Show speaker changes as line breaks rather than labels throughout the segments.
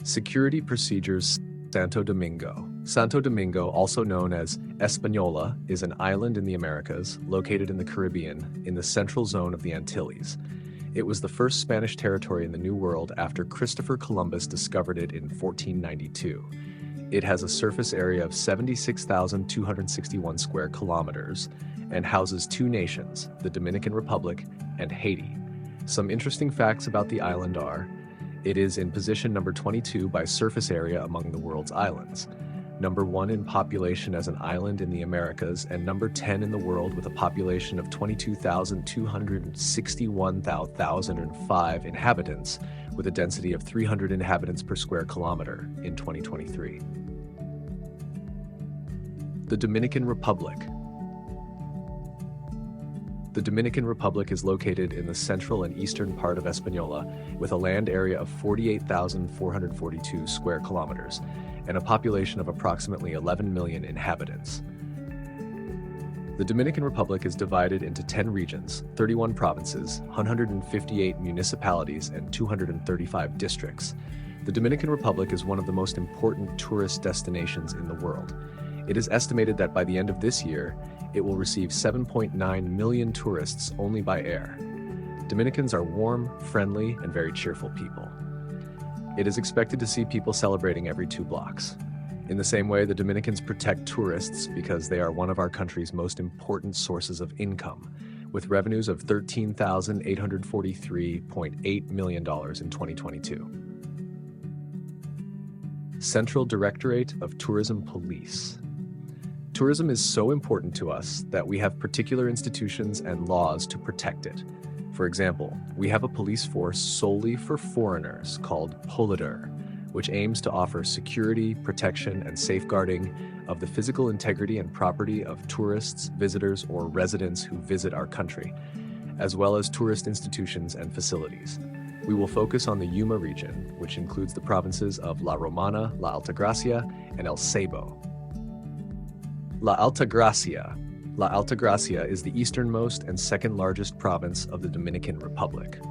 Security procedures. Santo Domingo. Santo Domingo, also known as Española, is an island in the Americas, located in the Caribbean, in the central zone of the Antilles. It was the first Spanish territory in the New World after Christopher Columbus discovered it in 1492. It has a surface area of 76,261 square kilometers and houses two nations, the Dominican Republic and Haiti. Some interesting facts about the island are: it is in position number 22 by surface area among the world's islands, number 1 in population as an island in the Americas, and number 10 in the world with a population of 22,261,005 inhabitants, with a density of 300 inhabitants per square kilometer in 2023. The Dominican Republic. The Dominican Republic is located in the central and eastern part of Española, with a land area of 48,442 square kilometers and a population of approximately 11 million inhabitants. The Dominican Republic is divided into 10 regions, 31 provinces, 158 municipalities, and 235 districts. The Dominican Republic is one of the most important tourist destinations in the world. It is estimated that by the end of this year, it will receive 7.9 million tourists only by air. Dominicans are warm, friendly, and very cheerful people. It is expected to see people celebrating every 2 blocks. In the same way, the Dominicans protect tourists because they are one of our country's most important sources of income, with revenues of $13,843.8 million in 2022. Central Directorate of Tourism Police. Tourism is so important to us that we have particular institutions and laws to protect it. For example, we have a police force solely for foreigners called Polidur, which aims to offer security, protection, and safeguarding of the physical integrity and property of tourists, visitors, or residents who visit our country, as well as tourist institutions and facilities. We will focus on the Yuma region, which includes the provinces of La Romana, La Altagracia, and El Seibo. La Altagracia. La Altagracia is the easternmost and second largest province of the Dominican Republic.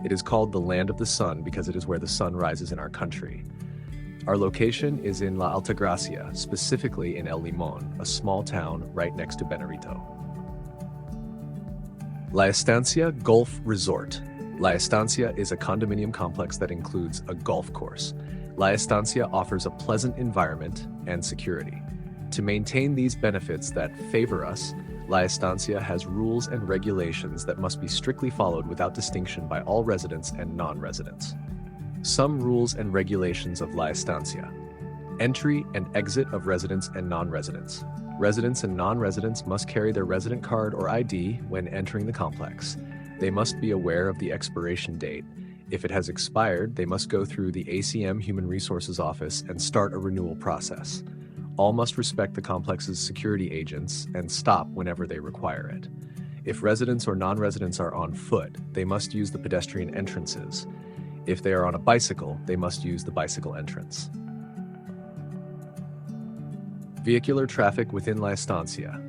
It is called the Land of the Sun because it is where the sun rises in our country. Our location is in La Altagracia, specifically in El Limon, a small town right next to Benarito. La Estancia Golf Resort. La Estancia is a condominium complex that includes a golf course. La Estancia offers a pleasant environment and security. To maintain these benefits that favor us, La Estancia has rules and regulations that must be strictly followed without distinction by all residents and non-residents. Some rules and regulations of La Estancia. Entry and exit of residents and non-residents. Residents and non-residents must carry their resident card or ID when entering the complex. They must be aware of the expiration date. If it has expired, they must go through the ACM Human Resources Office and start a renewal process. All must respect the complex's security agents and stop whenever they require it. If residents or non-residents are on foot, they must use the pedestrian entrances. If they are on a bicycle, they must use the bicycle entrance. Vehicular traffic within La Estancia.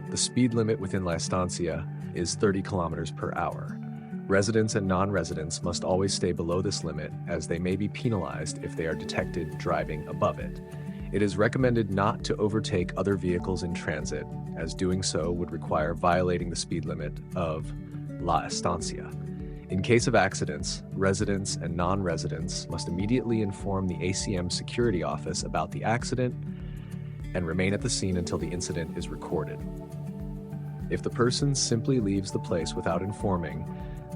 The speed limit within La Estancia is 30 kilometers per hour. Residents and non-residents must always stay below this limit, as they may be penalized if they are detected driving above it. It is recommended not to overtake other vehicles in transit, as doing so would require violating the speed limit of La Estancia. In case of accidents, residents and non-residents must immediately inform the ACM security office about the accident and remain at the scene until the incident is recorded. If the person simply leaves the place without informing,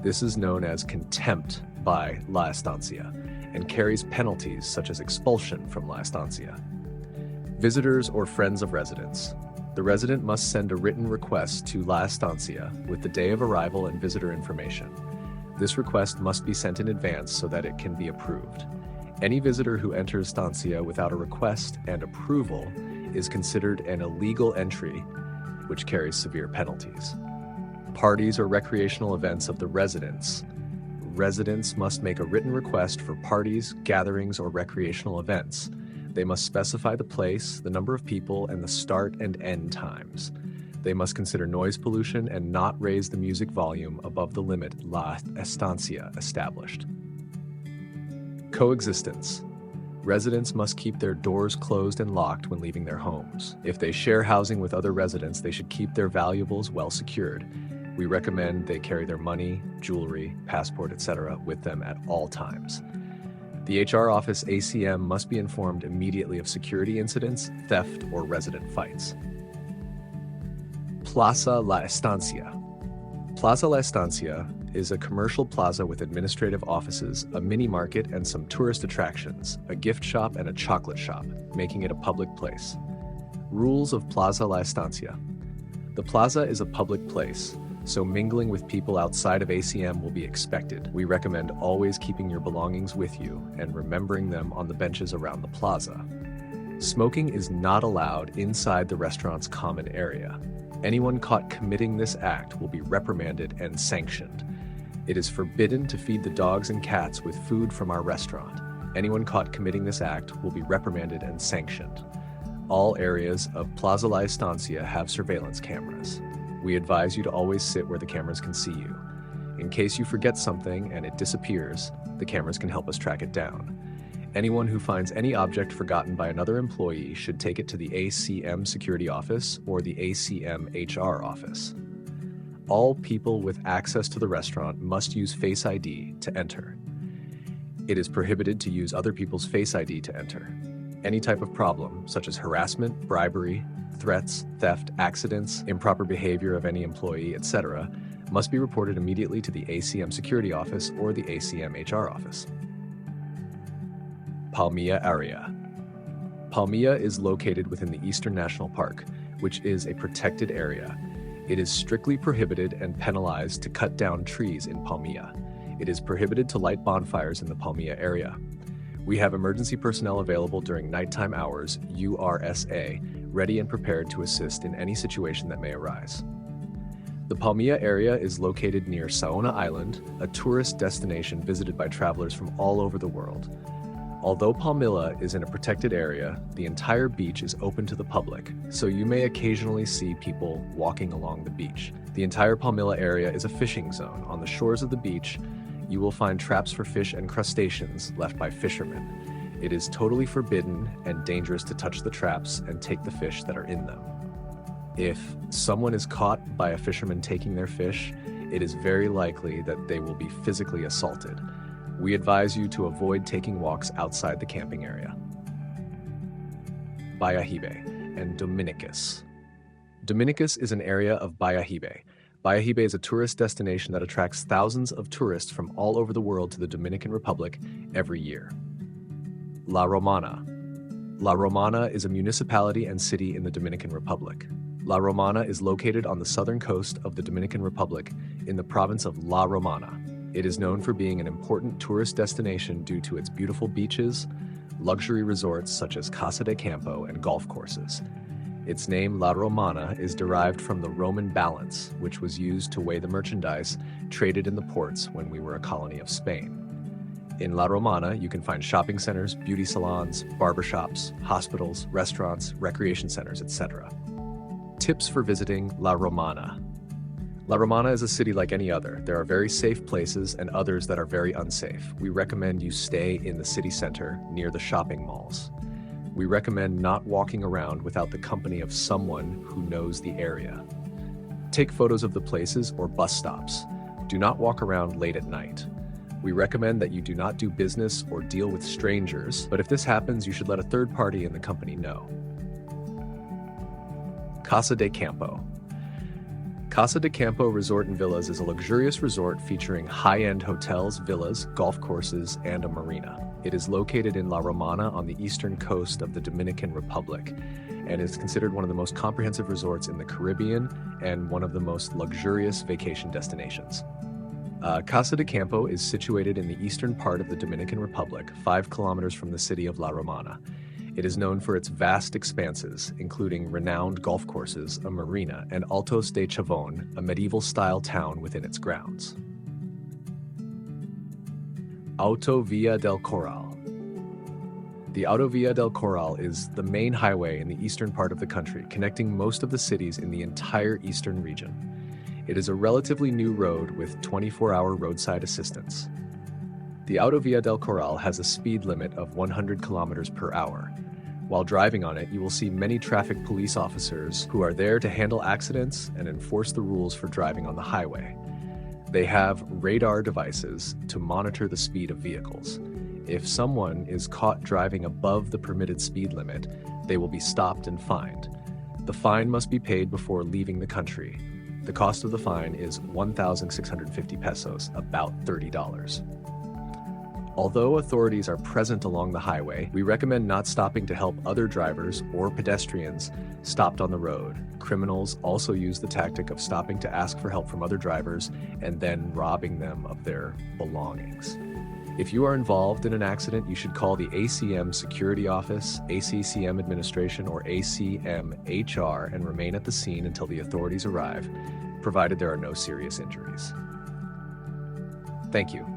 this is known as contempt by La Estancia and carries penalties such as expulsion from La Estancia. Visitors or friends of residents. The resident must send a written request to La Estancia with the day of arrival and visitor information. This request must be sent in advance so that it can be approved. Any visitor who enters Estancia without a request and approval is considered an illegal entry, which carries severe penalties. Parties or recreational events of the residents. Residents must make a written request for parties, gatherings, or recreational events. They must specify the place, the number of people, and the start and end times. They must consider noise pollution and not raise the music volume above the limit La Estancia established. Coexistence. Residents must keep their doors closed and locked when leaving their homes. If they share housing with other residents, they should keep their valuables well secured. We recommend they carry their money, jewelry, passport, etc. with them at all times. The HR office ACM must be informed immediately of security incidents, theft, or resident fights. Plaza La Estancia. Plaza La Estancia is a commercial plaza with administrative offices, a mini market, and some tourist attractions, a gift shop, and a chocolate shop, making it a public place. Rules of Plaza La Estancia. The plaza is a public place, so mingling with people outside of ACM will be expected. We recommend always keeping your belongings with you and remembering them on the benches around the plaza. Smoking is not allowed inside the restaurant's common area. Anyone caught committing this act will be reprimanded and sanctioned. It is forbidden to feed the dogs and cats with food from our restaurant. Anyone caught committing this act will be reprimanded and sanctioned. All areas of Plaza La Estancia have surveillance cameras. We advise you to always sit where the cameras can see you. In case you forget something and it disappears, the cameras can help us track it down. Anyone who finds any object forgotten by another employee should take it to the ACM security office or the ACM HR office. All people with access to the restaurant must use Face ID to enter. It is prohibited to use other people's Face ID to enter. Any type of problem, such as harassment, bribery, threats, theft, accidents, improper behavior of any employee, etc., must be reported immediately to the ACM security office or the ACM HR office. Palmilla area. Palmilla is located within the Eastern National Park, which is a protected area. It is strictly prohibited and penalized to cut down trees in Palmilla. It is prohibited to light bonfires in the Palmilla area. We have emergency personnel available during nighttime hours, URSA, ready and prepared to assist in any situation that may arise. The Palmilla area is located near Saona Island, a tourist destination visited by travelers from all over the world. Although Palmilla is in a protected area, the entire beach is open to the public, so you may occasionally see people walking along the beach. The entire Palmilla area is a fishing zone. On the shores of the beach, you will find traps for fish and crustaceans left by fishermen. It is totally forbidden and dangerous to touch the traps and take the fish that are in them. If someone is caught by a fisherman taking their fish, it is very likely that they will be physically assaulted. We advise you to avoid taking walks outside the camping area. Bayahibe and Dominicus. Dominicus is an area of Bayahibe. Bayahibe is a tourist destination that attracts thousands of tourists from all over the world to the Dominican Republic every year. La Romana. La Romana is a municipality and city in the Dominican Republic. La Romana is located on the southern coast of the Dominican Republic in the province of La Romana. It is known for being an important tourist destination due to its beautiful beaches, luxury resorts such as Casa de Campo, and golf courses. Its name, La Romana, is derived from the Roman balance, which was used to weigh the merchandise traded in the ports when we were a colony of Spain. In La Romana, you can find shopping centers, beauty salons, barbershops, hospitals, restaurants, recreation centers, etc. Tips for visiting La Romana. La Romana is a city like any other. There are very safe places and others that are very unsafe. We recommend you stay in the city center near the shopping malls. We recommend not walking around without the company of someone who knows the area. Take photos of the places or bus stops. Do not walk around late at night. We recommend that you do not do business or deal with strangers, but if this happens, you should let a third party in the company know. Casa de Campo. Casa de Campo Resort and Villas is a luxurious resort featuring high-end hotels, villas, golf courses, and a marina. It is located in La Romana on the eastern coast of the Dominican Republic and is considered one of the most comprehensive resorts in the Caribbean and one of the most luxurious vacation destinations. Casa de Campo is situated in the eastern part of the Dominican Republic, 5 kilometers from the city of La Romana. It is known for its vast expanses, including renowned golf courses, a marina, and Altos de Chavon, a medieval-style town within its grounds. Autovia del Corral. The Autovia del Corral is the main highway in the eastern part of the country, connecting most of the cities in the entire eastern region. It is a relatively new road with 24-hour roadside assistance. The Autovia del Corral has a speed limit of 100 kilometers per hour. While driving on it, you will see many traffic police officers who are there to handle accidents and enforce the rules for driving on the highway. They have radar devices to monitor the speed of vehicles. If someone is caught driving above the permitted speed limit, they will be stopped and fined. The fine must be paid before leaving the country. The cost of the fine is 1,650 pesos, about $30. Although authorities are present along the highway, we recommend not stopping to help other drivers or pedestrians stopped on the road. Criminals also use the tactic of stopping to ask for help from other drivers and then robbing them of their belongings. If you are involved in an accident, you should call the ACM Security Office, ACCM Administration, or ACM HR and remain at the scene until the authorities arrive, provided there are no serious injuries. Thank you.